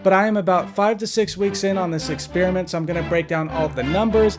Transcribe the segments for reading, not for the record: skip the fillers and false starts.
but I am about 5 to 6 weeks in on this experiment, so I'm going to break down all of the numbers.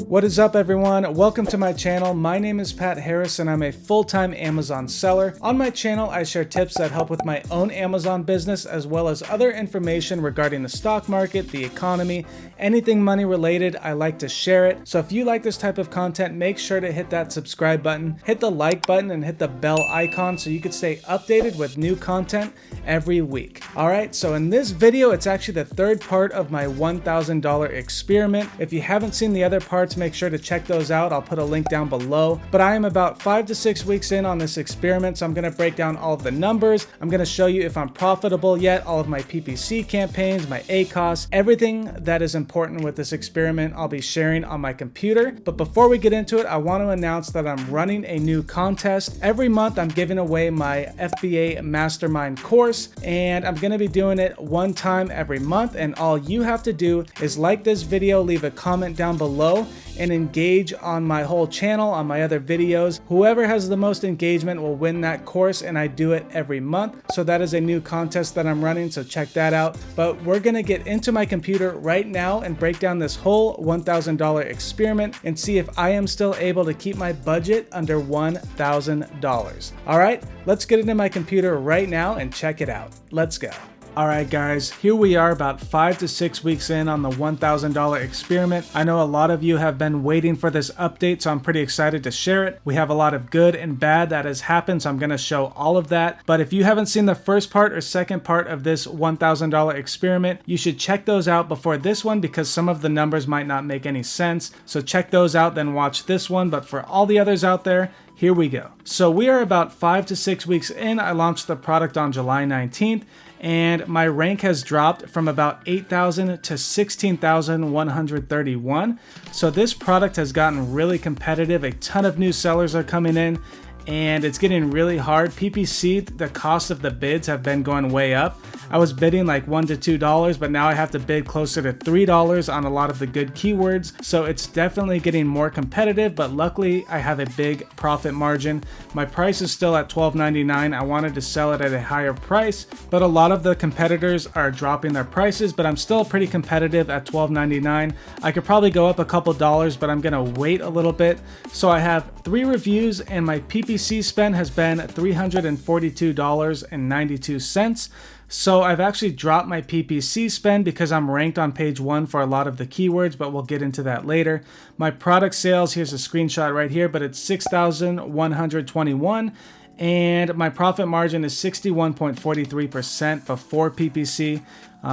What is up, everyone? Welcome to my channel. My name is Pat Harris and I'm a full-time Amazon seller. On my channel, I share tips that help with my own Amazon business, as well as other information regarding the stock market, the economy, anything money related. I like to share it. So if you like this type of content, make sure to hit that subscribe button, hit the like button, and hit the bell icon so you can stay updated with new content every week. All right, so in this video, it's actually the third part of my $1,000 experiment. If you haven't seen the other parts, make sure to check those out. I'll put a link down below. But I am about 5 to 6 weeks in on this experiment, so I'm going to break down all of the numbers. I'm going to show you if I'm profitable yet, all of my PPC campaigns, my ACOS, everything that is important with this experiment I'll be sharing on my computer. But before we get into it, I want to announce that I'm running a new contest. Every month I'm giving away my FBA Mastermind course, and I'm going to be doing it one time every month. And all you have to do is like this video, leave a comment down below, and engage on my whole channel, on my other videos. Whoever has the most engagement will win that course, and I do it every month. So that is a new contest that I'm running, so check that out. But we're gonna get into my computer right now and break down this whole $1,000 experiment and see if I am still able to keep my budget under $1,000. All right, let's get into my computer right now and check it out. Let's go. Alright guys, here we are about 5 to 6 weeks in on the $1,000 experiment. I know a lot of you have been waiting for this update, so I'm pretty excited to share it. We have a lot of good and bad that has happened, so I'm going to show all of that. But if you haven't seen the first part or second part of this $1,000 experiment, you should check those out before this one because some of the numbers might not make any sense. So check those out, then watch this one. But for all the others out there, here we go. So we are about 5 to 6 weeks in. I launched the product on July 19th. And my rank has dropped from about 8,000 to 16,131. So this product has gotten really competitive. A ton of new sellers are coming in and it's getting really hard. PPC, the cost of the bids have been going way up. I was bidding like $1 to $2, but now I have to bid closer to $3 on a lot of the good keywords. So it's definitely getting more competitive, but luckily I have a big profit margin. My price is still at $12.99. I wanted to sell it at a higher price, but a lot of the competitors are dropping their prices, but I'm still pretty competitive at $12.99. I could probably go up a couple dollars, but I'm gonna wait a little bit. So I have 3 reviews and my PPC spend has been $342.92. So I've actually dropped my PPC spend because I'm ranked on page 1 for a lot of the keywords, but we'll get into that later. My product sales, here's a screenshot right here, but it's 6,121. And my profit margin is 61.43% before PPC.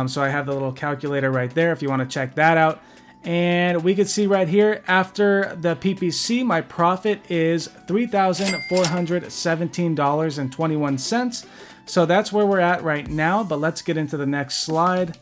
So I have the little calculator right there if you want to check that out. And we can see right here, after the PPC, my profit is $3,417.21. So that's where we're at right now, but let's get into the next slide.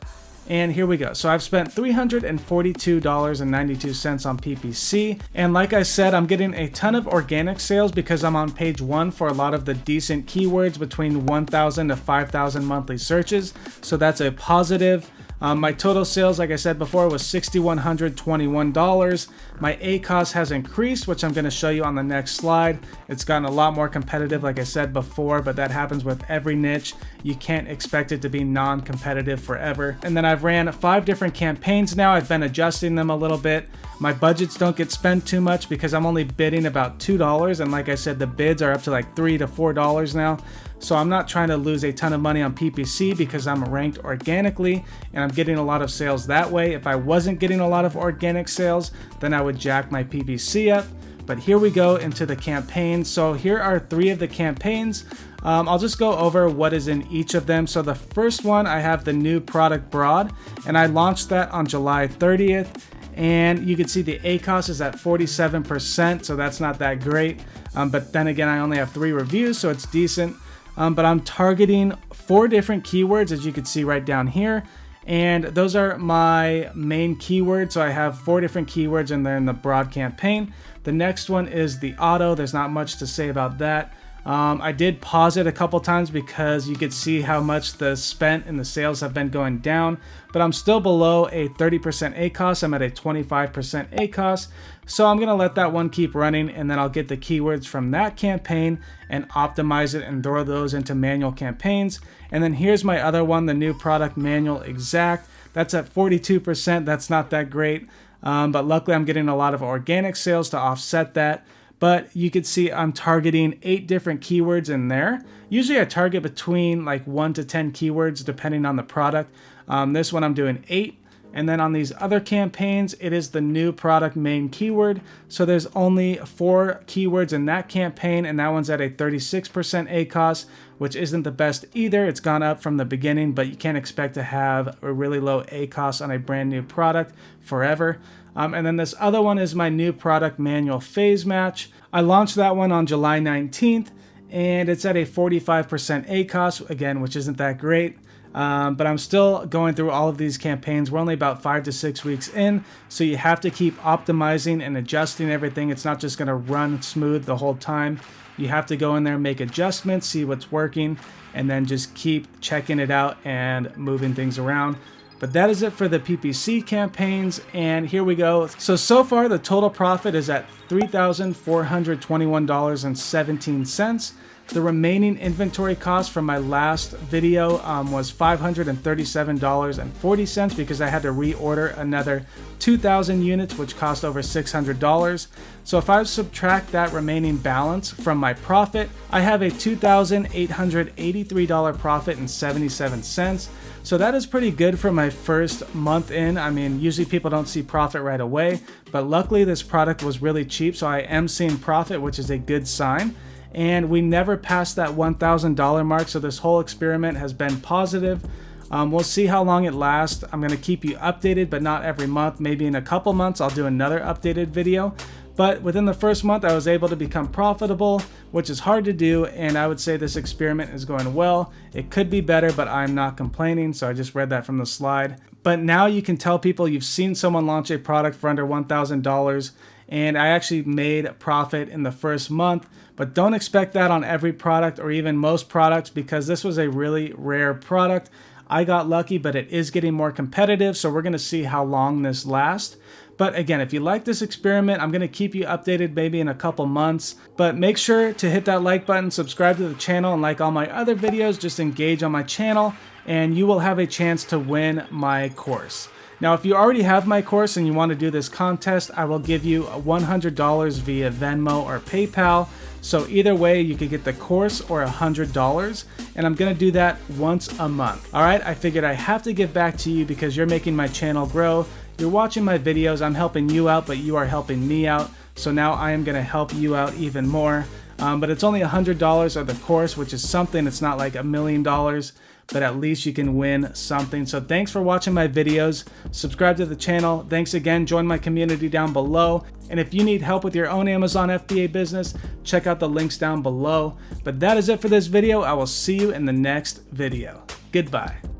And here we go. So I've spent $342.92 on PPC. And like I said, I'm getting a ton of organic sales because I'm on page 1 for a lot of the decent keywords between 1,000 to 5,000 monthly searches. So that's a positive. My total sales, like I said before, was $6,121. My ACOS has increased, which I'm going to show you on the next slide. It's gotten a lot more competitive, like I said before, but that happens with every niche. You can't expect it to be non-competitive forever. And then I've ran 5 different campaigns now. I've been adjusting them a little bit. My budgets don't get spent too much because I'm only bidding about $2. And like I said, the bids are up to like $3 to $4 now. So I'm not trying to lose a ton of money on PPC because I'm ranked organically and I'm getting a lot of sales that way. If I wasn't getting a lot of organic sales, then I would jack my PPC up. But here we go into the campaign. So here are 3 of the campaigns. I'll just go over what is in each of them. So the first one, I have the new product broad, and I launched that on July 30th. And you can see the ACOS is at 47%, so that's not that great. But then again, I only have 3 reviews, so it's decent. But I'm targeting 4 different keywords, as you can see right down here. And those are my main keywords. So I have 4 different keywords and they're in the broad campaign. The next one is the auto. There's not much to say about that. I did pause it a couple times because you could see how much the spent and the sales have been going down, but I'm still below a 30% ACoS. I'm at a 25% ACoS. So I'm gonna let that one keep running, and then I'll get the keywords from that campaign and optimize it and throw those into manual campaigns. And then here's my other one, the new product manual exact. That's at 42%. That's not that great, but luckily I'm getting a lot of organic sales to offset that. But you can see I'm targeting 8 different keywords in there. Usually I target between like 1 to 10 keywords depending on the product. This one I'm doing 8. And then on these other campaigns, it is the new product main keyword. So there's only 4 keywords in that campaign, and that one's at a 36% ACoS, which isn't the best either. It's gone up from the beginning, but you can't expect to have a really low ACoS on a brand new product forever. And then this other one is my new product manual phase match. I launched that one on July 19th, and it's at a 45% ACoS, again, which isn't that great. But I'm still going through all of these campaigns. We're only about 5 to 6 weeks in, so you have to keep optimizing and adjusting everything. It's not just going to run smooth the whole time. You have to go in there and make adjustments, see what's working, and then just keep checking it out and moving things around. But that is it for the PPC campaigns, and here we go. So far the total profit is at $3,421.17. The remaining inventory cost from my last video was $537.40 because I had to reorder another 2,000 units, which cost over $600. So if I subtract that remaining balance from my profit, I have a $2,883 profit and 77 cents. So that is pretty good for my first month in. I mean, usually people don't see profit right away, but luckily this product was really cheap, so I am seeing profit, which is a good sign. And we never passed that $1,000 mark, so this whole experiment has been positive. We'll see how long it lasts. I'm going to keep you updated, but not every month. Maybe in a couple months I'll do another updated video. But within the first month I was able to become profitable, which is hard to do, and I would say this experiment is going well. It could be better, but I'm not complaining, so I just read that from the slide. But now you can tell people you've seen someone launch a product for under $1,000, and I actually made profit in the first month. But don't expect that on every product or even most products, because this was a really rare product. I got lucky, but it is getting more competitive, so we're going to see how long this lasts. But again, if you like this experiment, I'm going to keep you updated maybe in a couple months. But make sure to hit that like button, subscribe to the channel, and like all my other videos. Just engage on my channel, and you will have a chance to win my course. Now, if you already have my course and you want to do this contest, I will give you $100 via Venmo or PayPal. So either way, you could get the course or $100, and I'm going to do that once a month. All right, I figured I have to give back to you because you're making my channel grow. You're watching my videos, I'm helping you out, but you are helping me out. So now I am going to help you out even more. But it's only $100 of the course, which is something. It's not like $1 million, but at least you can win something. So thanks for watching my videos. Subscribe to the channel. Thanks again. Join my community down below. And if you need help with your own Amazon FBA business, check out the links down below. But that is it for this video. I will see you in the next video. Goodbye.